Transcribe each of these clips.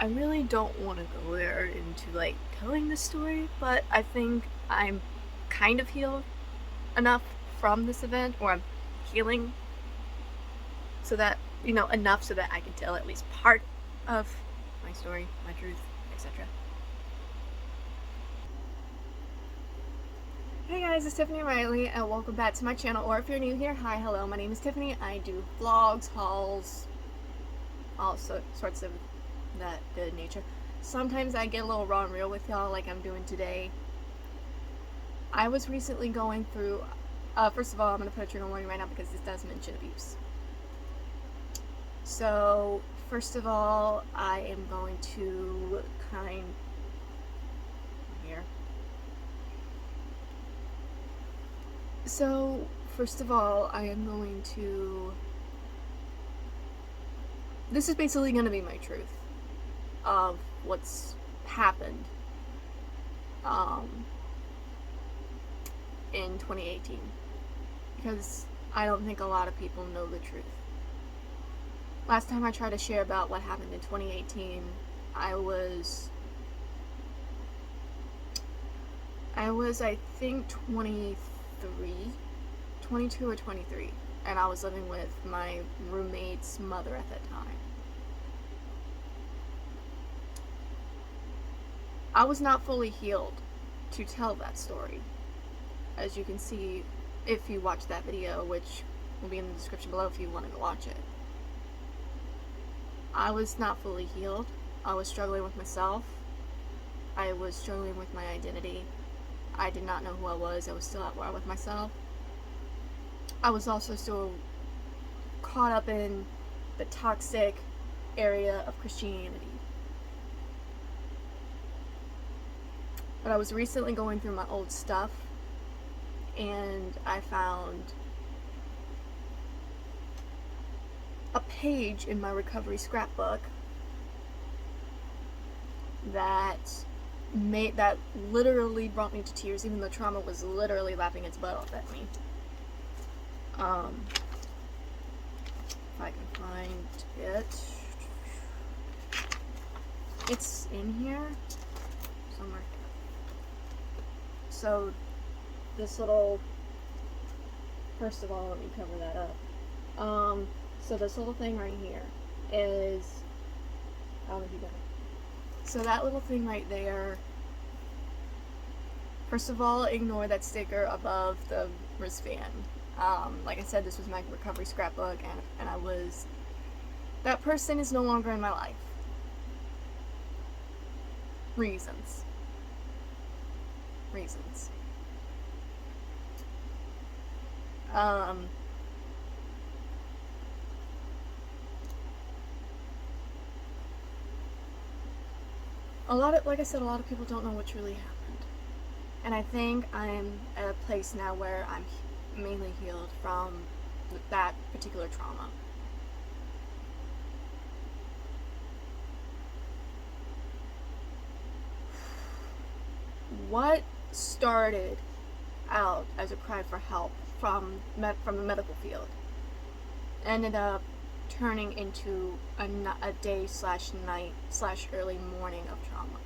I really don't want to go there into like telling this story, but I think I'm kind of healed enough from this event, or I'm healing so that, enough so that I can tell at least part of my story, my truth, etc. Hey guys, it's Tiffany Riley, and welcome back to my channel. Or if you're new here, hi, hello, my name is Tiffany. I do vlogs, hauls, all sorts of that good nature. Sometimes I get a little raw and real with y'all, like I'm doing today. I was recently going through, first of all, I'm going to put a trigger warning right now because this does mention abuse. So, first of all, I am going to here. So, first of all, I am going to, this is basically going to be my truth of what's happened in 2018, because I don't think a lot of people know the truth. Last time I tried to share about what happened in 2018, I was I think 22 or 23, and I was living with my roommate's mother at that time. I was not fully healed to tell that story, as you can see if you watch that video, which will be in the description below if you want to go watch it. I was not fully healed. I was struggling with myself. I was struggling with my identity. I did not know who I was. I was still at war with myself. I was also still caught up in the toxic area of Christianity. But I was recently going through my old stuff, and I found a page in my recovery scrapbook that literally brought me to tears, even though trauma was literally laughing its butt off at me. If I can find it, it's in here somewhere. So this little, first of all, let me cover that up. So this little thing right here is, how did you get it? So that little thing right there, first of all, ignore that sticker above the wristband. Like I said, this was my recovery scrapbook, and that person is no longer in my life. Reasons. Like I said, a lot of people don't know what truly happened. And I think I'm at a place now where I'm mainly healed from that particular trauma. What started out as a cry for help from the medical field ended up turning into a day/night/early morning of trauma.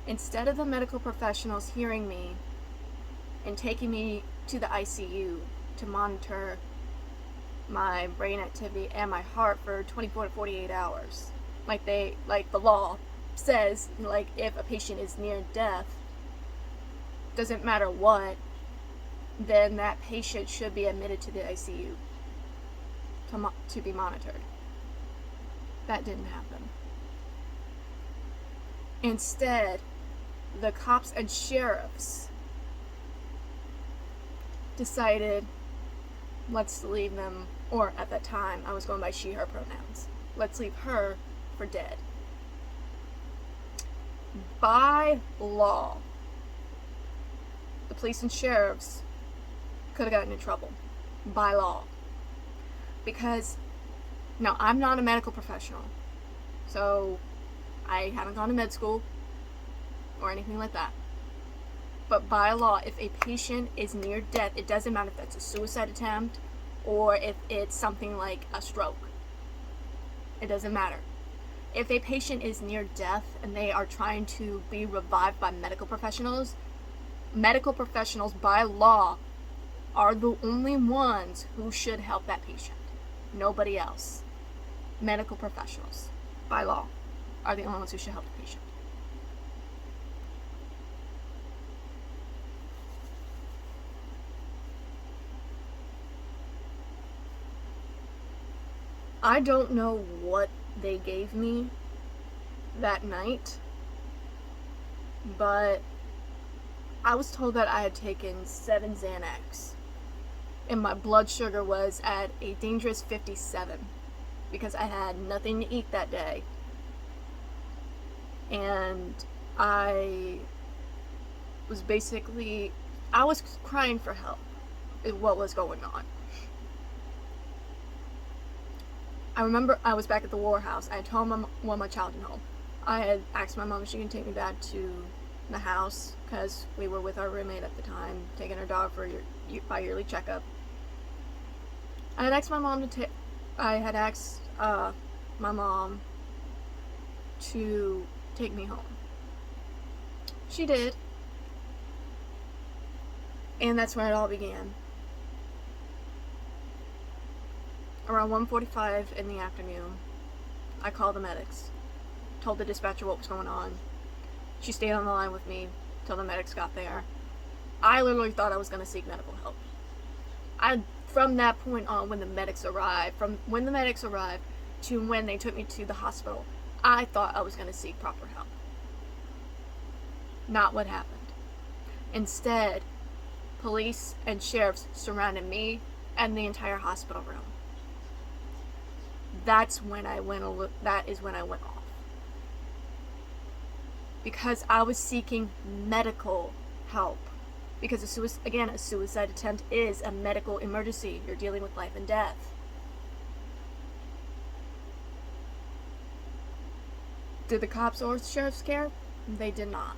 Instead of the medical professionals hearing me and taking me to the ICU to monitor my brain activity and my heart for 24 to 48 hours, like the law says, like if a patient is near death, doesn't matter what, then that patient should be admitted to the ICU to be monitored. That didn't happen. Instead, the cops and sheriffs decided, let's leave them, or at that time I was going by she, her pronouns, let's leave her for dead. By law, the police and sheriffs could have gotten in trouble. By law. Because, now, I'm not a medical professional, so I haven't gone to med school or anything like that. But by law, if a patient is near death, it doesn't matter if that's a suicide attempt or if it's something like a stroke. It doesn't matter. If a patient is near death and they are trying to be revived by medical professionals by law are the only ones who should help that patient. Nobody else. Medical professionals, by law, are the only ones who should help the patient. I don't know what they gave me that night, but I was told that I had taken 7 Xanax, and my blood sugar was at a dangerous 57 because I had nothing to eat that day, and I was crying for help is what was going on. I remember I was back at the War House. I had told my mom my child at home. I had asked my mom if she could take me back to the house because we were with our roommate at the time, taking her dog for a bi-yearly checkup. I had asked my mom to take me home. She did, and that's where it all began. Around 1:45 in the afternoon, I called the medics, told the dispatcher what was going on. She stayed on the line with me till the medics got there. I literally thought I was going to seek medical help. From that point on, from when the medics arrived to when they took me to the hospital, I thought I was going to seek proper help. Not what happened. Instead, police and sheriffs surrounded me and the entire hospital room. That is when I went off. Because I was seeking medical help. Because a suicide attempt is a medical emergency. You're dealing with life and death. Did the cops or sheriffs care? They did not.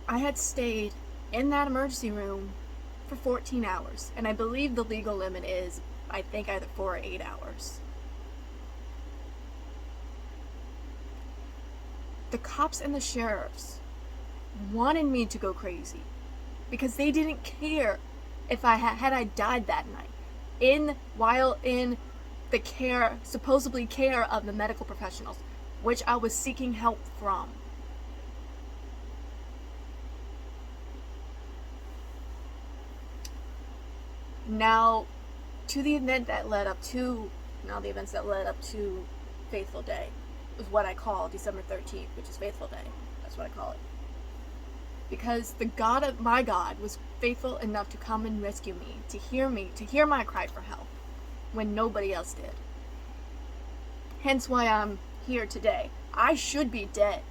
I had stayed in that emergency room for 14 hours, and I believe the legal limit is, I think, either 4 or 8 hours. The cops and the sheriffs wanted me to go crazy because they didn't care if I had died that night while in the supposedly care of the medical professionals, which I was seeking help from. Now, the events that led up to Faithful Day is what I call December 13th, which is Faithful Day. That's what I call it. Because my God was faithful enough to come and rescue me, to hear my cry for help when nobody else did. Hence why I'm here today. I should be dead.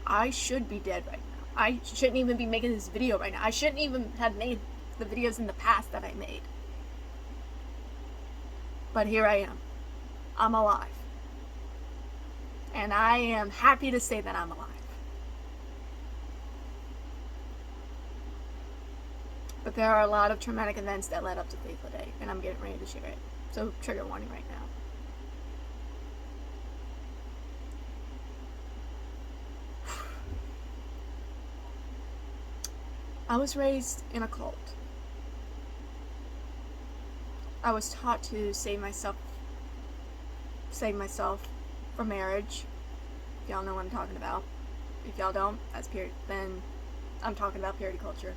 I should be dead right now. I shouldn't even be making this video right now. I shouldn't even have made the videos in the past that I made. But here I am. I'm alive. And I am happy to say that I'm alive. But there are a lot of traumatic events that led up to Faithful Day, and I'm getting ready to share it. So, trigger warning right now. I was raised in a cult. I was taught to save myself from marriage. If y'all know what I'm talking about. If y'all don't, then I'm talking about purity culture.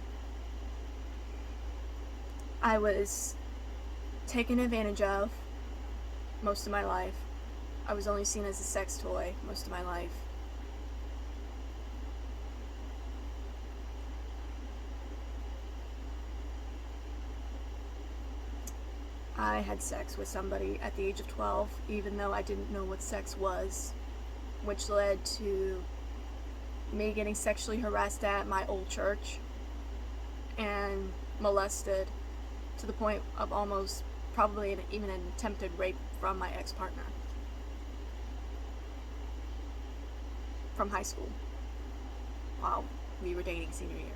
I was taken advantage of most of my life. I was only seen as a sex toy most of my life. I had sex with somebody at the age of 12, even though I didn't know what sex was, which led to me getting sexually harassed at my old church and molested to the point of almost probably even an attempted rape from my ex-partner from high school while we were dating senior year.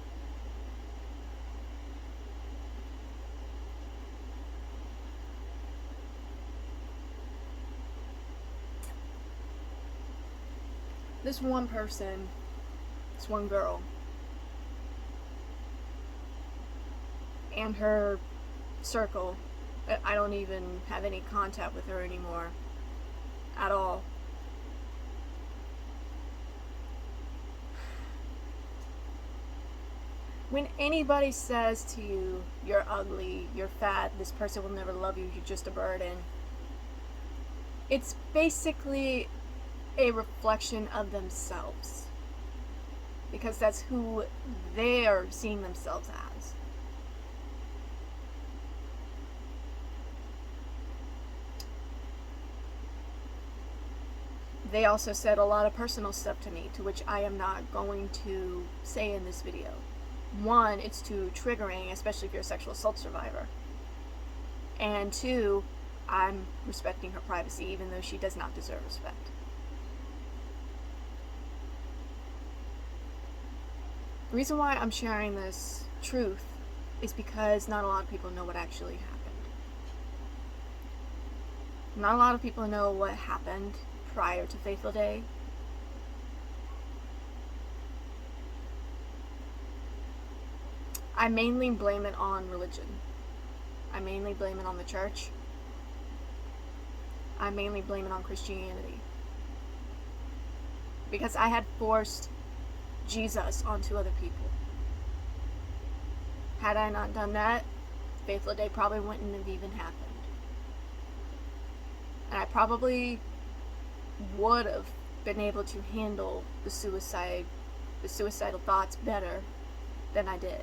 this one person, this one girl, and her circle, I don't even have any contact with her anymore at all. When anybody says to you, you're ugly, you're fat, this person will never love you, you're just a burden, it's basically a reflection of themselves. Because that's who they're seeing themselves as. They also said a lot of personal stuff to me, to which I am not going to say in this video. One, it's too triggering, especially if you're a sexual assault survivor. And two, I'm respecting her privacy, even though she does not deserve respect. The reason why I'm sharing this truth is because not a lot of people know what actually happened. Not a lot of people know what happened prior to Faithful Day. I mainly blame it on religion. I mainly blame it on the church. I mainly blame it on Christianity. Because I had forced Jesus onto other people. Had I not done that, Faithful Day probably wouldn't have even happened. And I probably would have been able to handle the suicidal thoughts better than I did.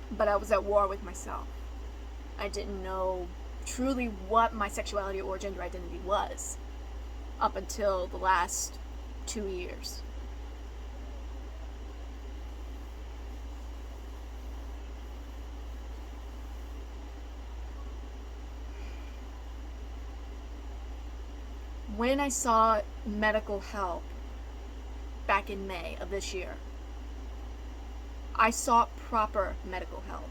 But I was at war with myself. I didn't know truly what my sexuality or gender identity was up until the last 2 years. When I saw medical help back in May of this year, I sought proper medical help.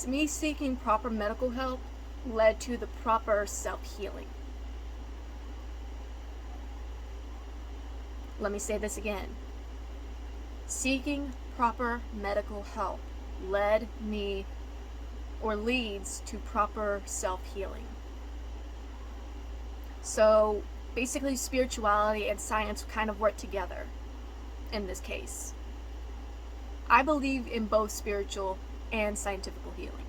Me seeking proper medical help led to the proper self-healing. Let me say this again. Seeking proper medical help leads to proper self-healing. So basically spirituality and science kind of work together in this case. I believe in both spiritual and scientific healing.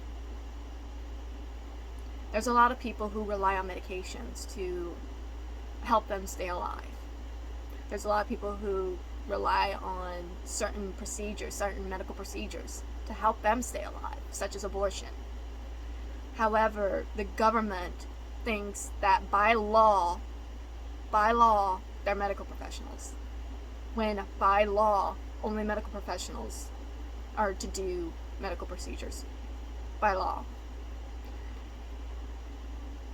There's a lot of people who rely on medications to help them stay alive. There's a lot of people who rely on certain medical procedures to help them stay alive, such as abortion. However, the government thinks that by law, they're medical professionals. When by law, only medical professionals are to do medical procedures. By law.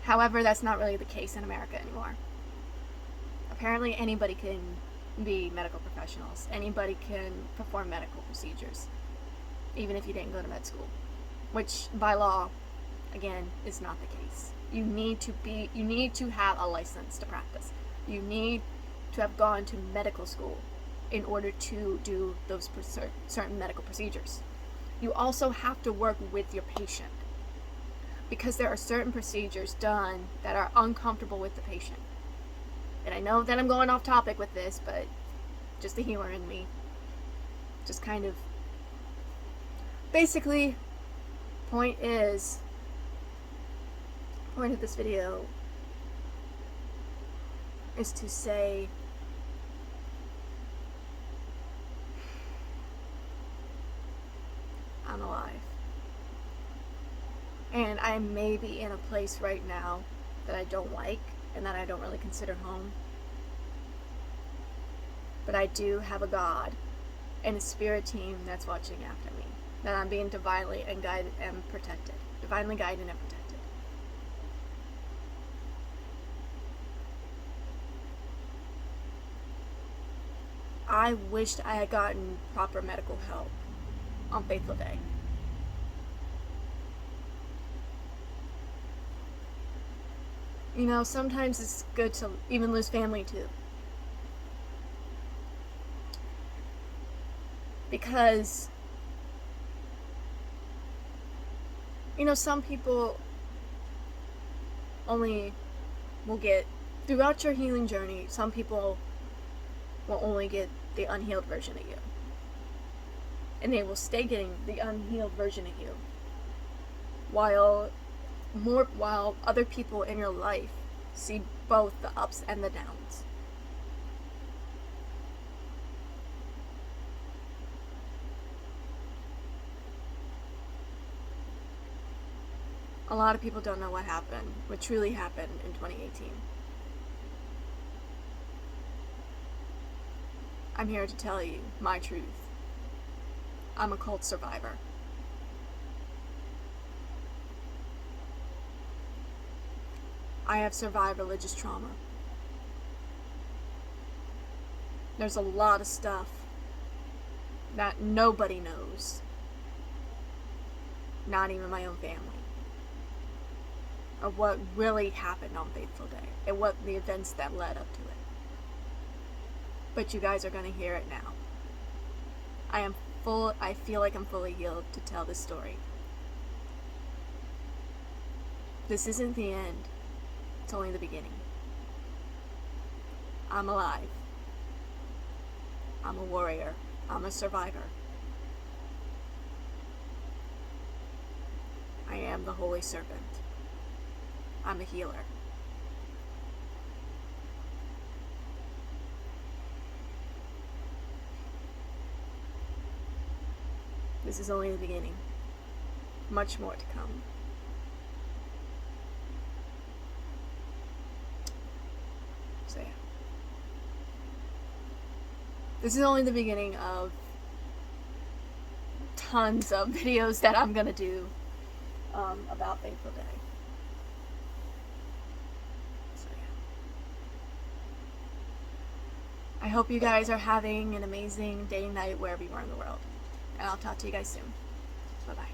However, that's not really the case in America anymore. Apparently anybody can be medical professionals. Anybody can perform medical procedures. Even if you didn't go to med school. Which, by law, again, is not the case. You need to have a license to practice. You need to have gone to medical school in order to do those certain medical procedures. You also have to work with your patient, because there are certain procedures done that are uncomfortable with the patient. And I know that I'm going off topic with this, but just the healer in me just kind of basically point of this video is to say I'm alive. And I may be in a place right now that I don't like and that I don't really consider home. But I do have a God and a spirit team that's watching after me. That I'm being divinely guided and protected. Divinely guided and protected. I wished I had gotten proper medical help on Faithful Day. You know, sometimes it's good to even lose family too. Because, you know, some people only will get, throughout your healing journey, some people will only get the unhealed version of you. And they will stay getting the unhealed version of you. While other people in your life see both the ups and the downs. A lot of people don't know what happened, what truly happened in 2018. I'm here to tell you my truth. I'm a cult survivor. I have survived religious trauma. There's a lot of stuff that nobody knows. Not even my own family. Of what really happened on Fateful Day. And what the events that led up to it. But you guys are going to hear it now. I feel like I'm fully healed to tell this story. This isn't the end. It's only the beginning. I'm alive. I'm a warrior. I'm a survivor. I am the Holy Serpent. I'm a healer. This is only the beginning. Much more to come. So yeah. This is only the beginning of tons of videos that I'm gonna do about Fateful Day. So yeah. I hope you guys are having an amazing day and night wherever you are in the world. And I'll talk to you guys soon. Bye-bye.